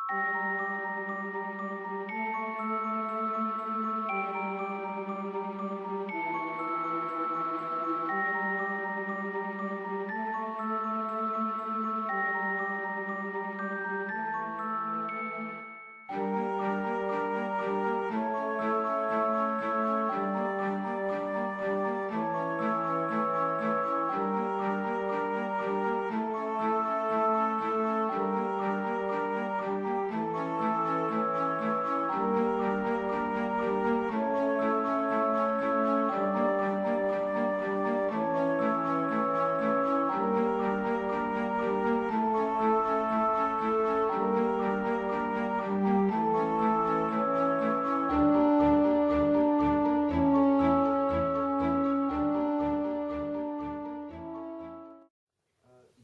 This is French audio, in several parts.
Il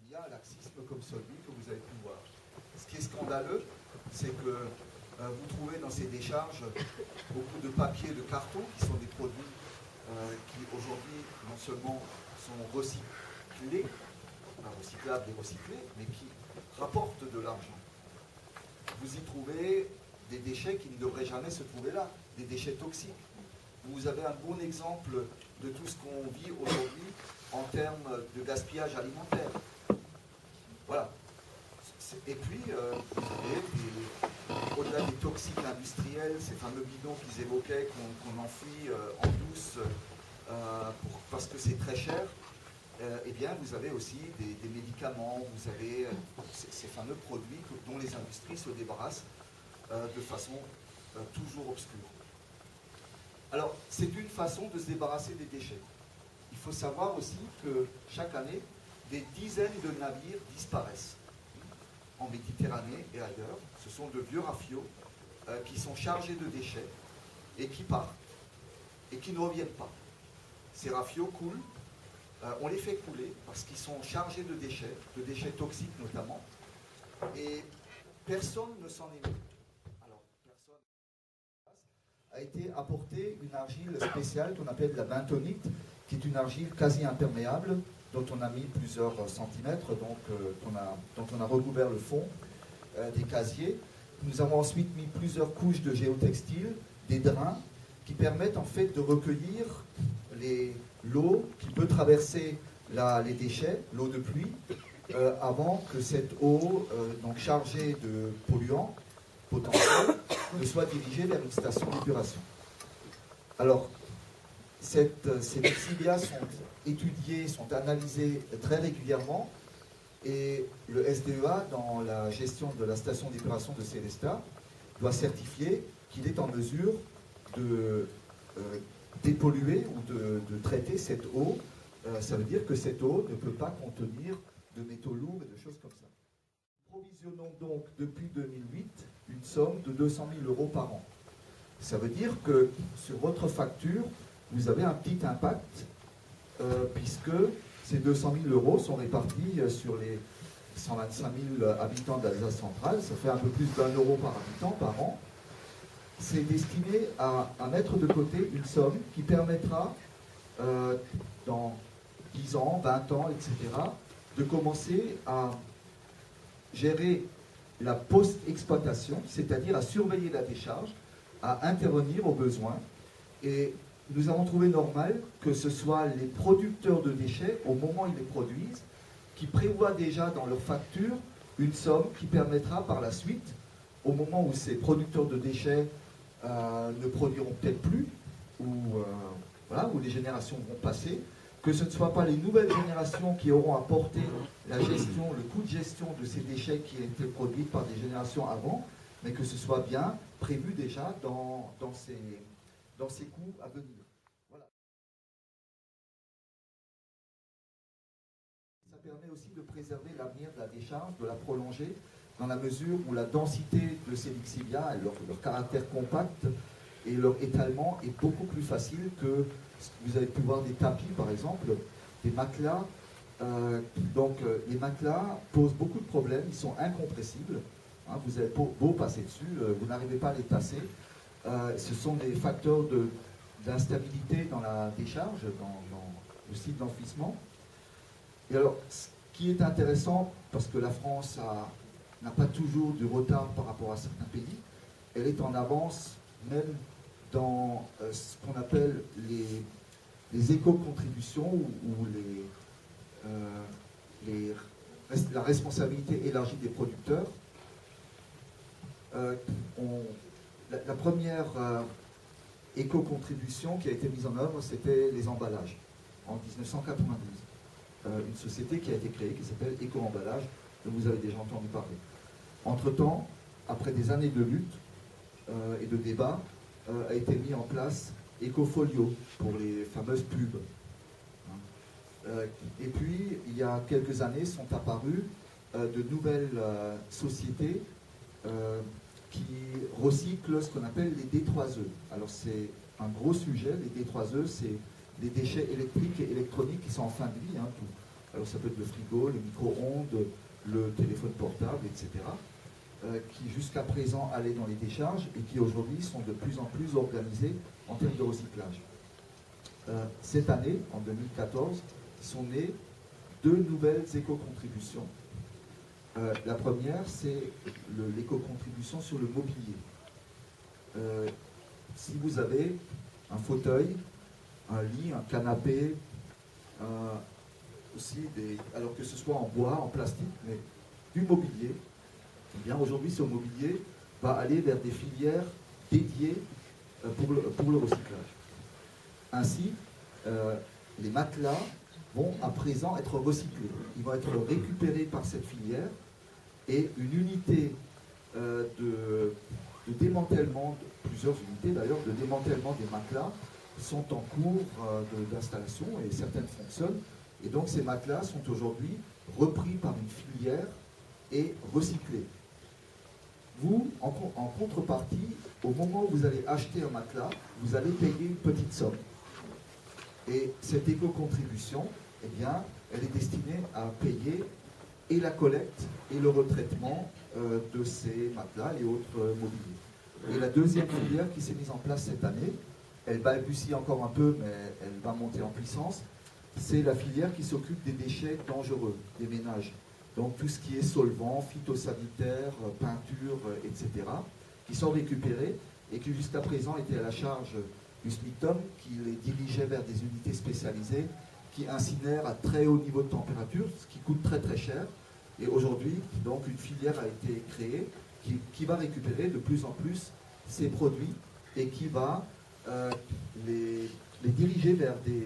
y a un laxisme comme celui que vous avez pu voir. Ce qui est scandaleux, c'est que vous trouvez dans ces décharges beaucoup de papier et de carton qui sont des produits qui aujourd'hui non seulement sont recyclés, pas recyclables et recyclés, mais qui rapportent de l'argent. Vous y trouvez des déchets qui ne devraient jamais se trouver là, des déchets toxiques. Vous avez un bon exemple de tout ce qu'on vit aujourd'hui en termes de gaspillage alimentaire. Voilà. Et puis, au-delà des toxiques industriels, ces fameux bidons qu'ils évoquaient, qu'on enfouit en douce parce que c'est très cher, eh bien, vous avez aussi des médicaments, vous avez ces fameux produits dont les industries se débarrassent de façon toujours obscure. Alors, c'est une façon de se débarrasser des déchets. Il faut savoir aussi que chaque année, des dizaines de navires disparaissent en Méditerranée et ailleurs. Ce sont de vieux rafiaux qui sont chargés de déchets et qui partent et qui ne reviennent pas. Ces rafiaux coulent, on les fait couler parce qu'ils sont chargés de déchets toxiques notamment, et personne ne s'en émeut. Alors, personne a été apporté une argile spéciale qu'on appelle la bentonite, qui est une argile quasi imperméable, dont on a mis plusieurs centimètres, donc, dont on a recouvert le fond des casiers. Nous avons ensuite mis plusieurs couches de géotextile, des drains, qui permettent en fait de recueillir l'eau qui peut traverser les déchets, l'eau de pluie, avant que cette eau, donc chargée de polluants potentiels, ne soit dirigée vers une station d'épuration. Alors, ces lixivias sont étudiés, sont analysés très régulièrement, et le SDEA, dans la gestion de la station d'épuration de Sélestat, doit certifier qu'il est en mesure de dépolluer ou de traiter cette eau. Ça veut dire que cette eau ne peut pas contenir de métaux lourds et de choses comme ça. Nous provisionnons donc depuis 2008 une somme de 200 000 € par an. Ça veut dire que sur votre facture, vous avez un petit impact, puisque ces 200 000 € sont répartis sur les 125 000 habitants d'Alsace centrale. Ça fait un peu plus d'1 € par habitant par an. C'est destiné à mettre de côté une somme qui permettra, dans 10 ans, 20 ans, etc., de commencer à gérer la post-exploitation, c'est-à-dire à surveiller la décharge, à intervenir aux besoins. Et nous avons trouvé normal que ce soit les producteurs de déchets, au moment où ils les produisent, qui prévoient déjà dans leur facture une somme qui permettra par la suite, au moment où ces producteurs de déchets ne produiront peut-être plus, ou où les générations vont passer, que ce ne soit pas les nouvelles générations qui auront à porter la gestion, le coût de gestion de ces déchets qui ont été produits par des générations avant, mais que ce soit bien prévu déjà dans ces coûts à venir. Voilà. Ça permet aussi de préserver l'avenir de la décharge, de la prolonger, dans la mesure où la densité de ces lixivias, leur caractère compact et leur étalement est beaucoup plus facile que vous avez pu voir des tapis par exemple, des matelas. Les matelas posent beaucoup de problèmes, ils sont incompressibles. Hein, vous avez beau passer dessus, vous n'arrivez pas à les tasser. Ce sont des facteurs d'instabilité dans la décharge, dans le site d'enfouissement. Et alors, ce qui est intéressant, parce que la France a n'a pas toujours du retard par rapport à certains pays. Elle est en avance même dans ce qu'on appelle les éco-contributions ou la responsabilité élargie des producteurs. La première éco-contribution qui a été mise en œuvre, c'était les emballages, en 1992. Une société qui a été créée, qui s'appelle Éco-Emballage, dont vous avez déjà entendu parler. Entre-temps, après des années de lutte et de débat, a été mis en place Ecofolio pour les fameuses pubs. Et puis, il y a quelques années, sont apparues de nouvelles sociétés qui recyclent ce qu'on appelle les D3E. Alors, c'est un gros sujet. Les D3E, c'est les déchets électriques et électroniques qui sont en fin de vie. Tout. Alors, ça peut être le frigo, le micro-ondes, le téléphone portable, etc. Qui jusqu'à présent allaient dans les décharges et qui aujourd'hui sont de plus en plus organisés en termes de recyclage. Cette année, en 2014, sont nées deux nouvelles éco-contributions. La première, c'est l'éco-contribution sur le mobilier. Si vous avez un fauteuil, un lit, un canapé, aussi alors que ce soit en bois, en plastique, mais du mobilier, eh bien aujourd'hui ce mobilier va aller vers des filières dédiées pour le recyclage. Ainsi, les matelas vont à présent être recyclés. Ils vont être récupérés par cette filière et une unité de démantèlement, plusieurs unités d'ailleurs, de démantèlement des matelas sont en cours d'installation et certaines fonctionnent. Et donc ces matelas sont aujourd'hui repris par une filière et recyclés. Vous, en contrepartie, au moment où vous allez acheter un matelas, vous allez payer une petite somme. Et cette éco-contribution, eh bien, elle est destinée à payer et la collecte et le retraitement de ces matelas et autres mobiliers. Et la deuxième filière qui s'est mise en place cette année, elle balbutie encore un peu, mais elle va monter en puissance, c'est la filière qui s'occupe des déchets dangereux, des ménages. Donc tout ce qui est solvants, phytosanitaires, peinture, etc., qui sont récupérés et qui jusqu'à présent étaient à la charge du SMICTOM, qui les dirigeait vers des unités spécialisées, qui incinèrent à très haut niveau de température, ce qui coûte très très cher. Et aujourd'hui, donc, une filière a été créée qui va récupérer de plus en plus ces produits et qui va les diriger vers des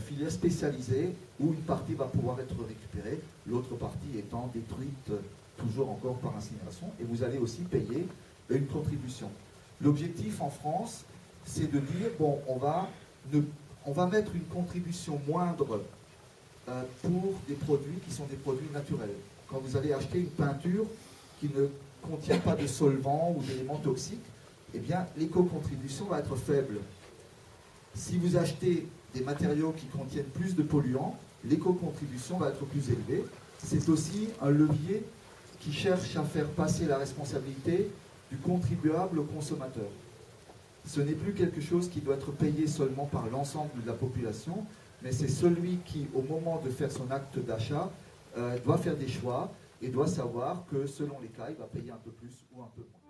filières spécialisées où une partie va pouvoir être récupérée, l'autre partie étant détruite toujours encore par incinération. Et vous allez aussi payer une contribution. L'objectif en France, c'est de dire, bon, on va mettre une contribution moindre pour des produits qui sont des produits naturels. Quand vous allez acheter une peinture qui ne contient pas de solvants ou d'éléments toxiques, eh bien, l'éco-contribution va être faible. Si vous achetez des matériaux qui contiennent plus de polluants, l'éco-contribution va être plus élevée. C'est aussi un levier qui cherche à faire passer la responsabilité du contribuable au consommateur. Ce n'est plus quelque chose qui doit être payé seulement par l'ensemble de la population, mais c'est celui qui, au moment de faire son acte d'achat, doit faire des choix et doit savoir que selon les cas, il va payer un peu plus ou un peu moins.